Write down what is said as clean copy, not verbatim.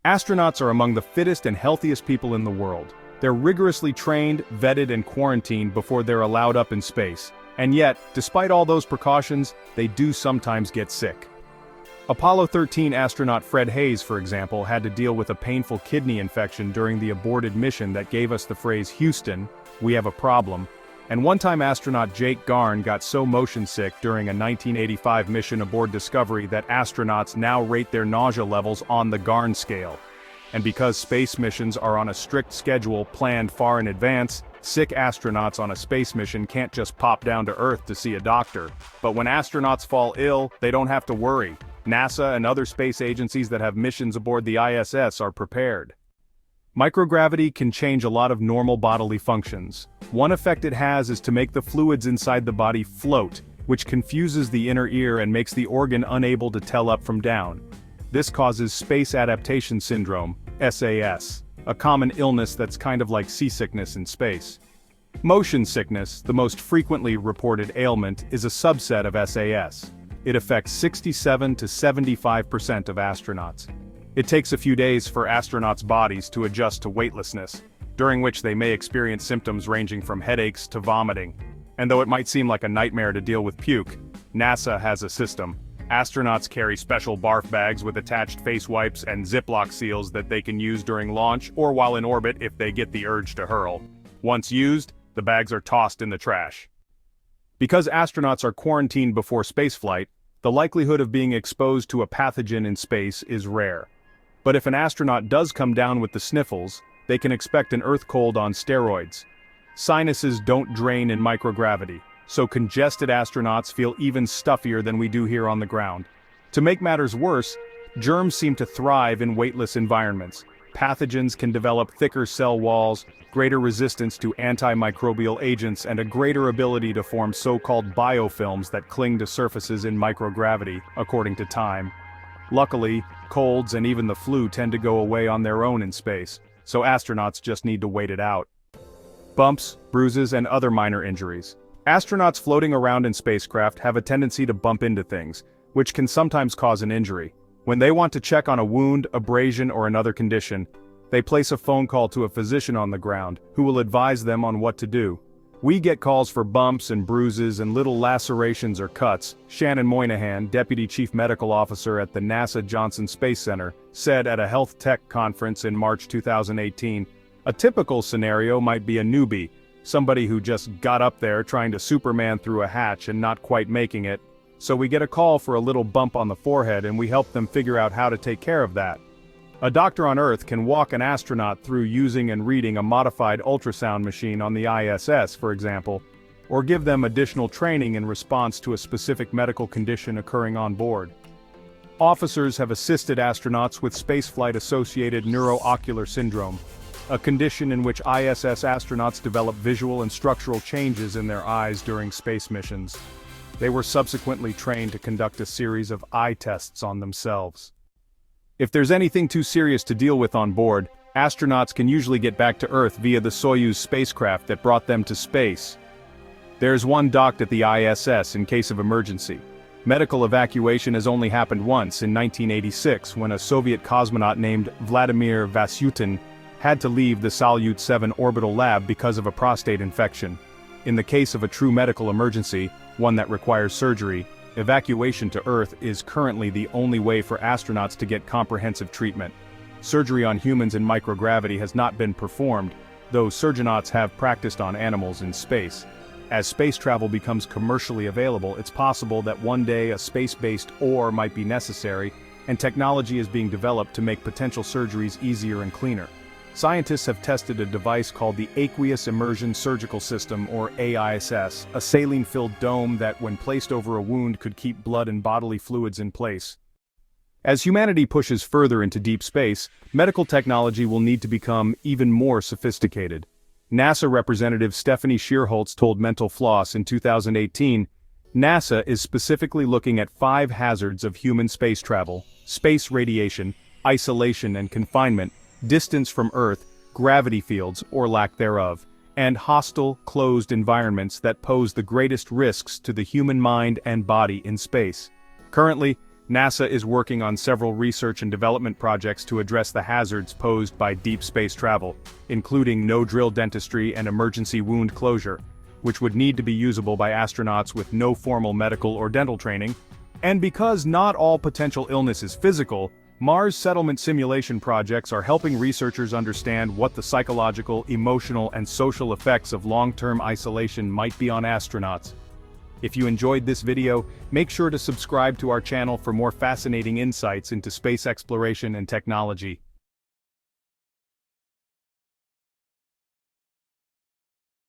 Astronauts are among the fittest and healthiest people in the world. They're rigorously trained, vetted, and quarantined before they're allowed up in space. And yet, despite all those precautions, they do sometimes get sick. Apollo 13 astronaut Fred Hayes, for example, had to deal with a painful kidney infection during the aborted mission that gave us the phrase "Houston, we have a problem." And one-time astronaut Jake Garn got so motion sick during a 1985 mission aboard Discovery that astronauts now rate their nausea levels on the Garn scale. And because space missions are on a strict schedule planned far in advance, sick astronauts on a space mission can't just pop down to Earth to see a doctor. But when astronauts fall ill, they don't have to worry. NASA and other space agencies that have missions aboard the ISS are prepared. Microgravity can change a lot of normal bodily functions. One effect it has is to make the fluids inside the body float, which confuses the inner ear and makes the organ unable to tell up from down. This causes space adaptation syndrome, SAS, a common illness that's kind of like seasickness in space. Motion sickness, the most frequently reported ailment, is a subset of SAS. It affects 67 to 75% of astronauts. It takes a few days for astronauts' bodies to adjust to weightlessness, during which they may experience symptoms ranging from headaches to vomiting. And though it might seem like a nightmare to deal with puke, NASA has a system. Astronauts carry special barf bags with attached face wipes and Ziploc seals that they can use during launch or while in orbit if they get the urge to hurl. Once used, the bags are tossed in the trash. Because astronauts are quarantined before spaceflight, the likelihood of being exposed to a pathogen in space is rare. But if an astronaut does come down with the sniffles, they can expect an earth cold on steroids. Sinuses don't drain in microgravity, so congested astronauts feel even stuffier than we do here on the ground. To make matters worse, germs seem to thrive in weightless environments. Pathogens can develop thicker cell walls, greater resistance to antimicrobial agents, and a greater ability to form so-called biofilms that cling to surfaces in microgravity, according to Time. Luckily, colds and even the flu tend to go away on their own in space, so astronauts just need to wait it out. Bumps, bruises, and other minor injuries. Astronauts floating around in spacecraft have a tendency to bump into things, which can sometimes cause an injury. When they want to check on a wound, abrasion, or another condition, they place a phone call to a physician on the ground, who will advise them on what to do. We get calls for bumps and bruises and little lacerations or cuts. Shannon Moynihan, Deputy Chief Medical Officer at the NASA Johnson Space Center, said at a health tech conference in March 2018, "A typical scenario might be a newbie, somebody who just got up there trying to Superman through a hatch and not quite making it. So we get a call for a little bump on the forehead and we help them figure out how to take care of that. A doctor on Earth can walk an astronaut through using and reading a modified ultrasound machine on the ISS, for example, or give them additional training in response to a specific medical condition occurring on board. Officers have assisted astronauts with spaceflight-associated neuroocular syndrome, a condition in which ISS astronauts develop visual and structural changes in their eyes during space missions. They were subsequently trained to conduct a series of eye tests on themselves. If there's anything too serious to deal with on board, astronauts can usually get back to Earth via the Soyuz spacecraft that brought them to space. There's one docked at the ISS in case of emergency. Medical evacuation has only happened once in 1986 when a Soviet cosmonaut named Vladimir Vasyutin had to leave the Salyut 7 orbital lab because of a prostate infection. In the case of a true medical emergency, one that requires surgery, evacuation to Earth is currently the only way for astronauts to get comprehensive treatment. Surgery on humans in microgravity has not been performed, though surgeonauts have practiced on animals in space. As space travel becomes commercially available, it's possible that one day a space-based oar might be necessary, and technology is being developed to make potential surgeries easier and cleaner. Scientists have tested a device called the Aqueous Immersion Surgical System, or AISS, a saline-filled dome that, when placed over a wound, could keep blood and bodily fluids in place. As humanity pushes further into deep space, medical technology will need to become even more sophisticated. NASA Representative Stephanie Shearholtz told Mental Floss in 2018, NASA is specifically looking at 5 hazards of human space travel: space radiation, isolation and confinement, distance from Earth, gravity fields, or lack thereof, and hostile, closed environments that pose the greatest risks to the human mind and body in space. Currently, NASA is working on several research and development projects to address the hazards posed by deep space travel, including no-drill dentistry and emergency wound closure, which would need to be usable by astronauts with no formal medical or dental training. And because not all potential illness is physical, Mars settlement simulation projects are helping researchers understand what the psychological, emotional, and social effects of long-term isolation might be on astronauts. If you enjoyed this video, make sure to subscribe to our channel for more fascinating insights into space exploration and technology.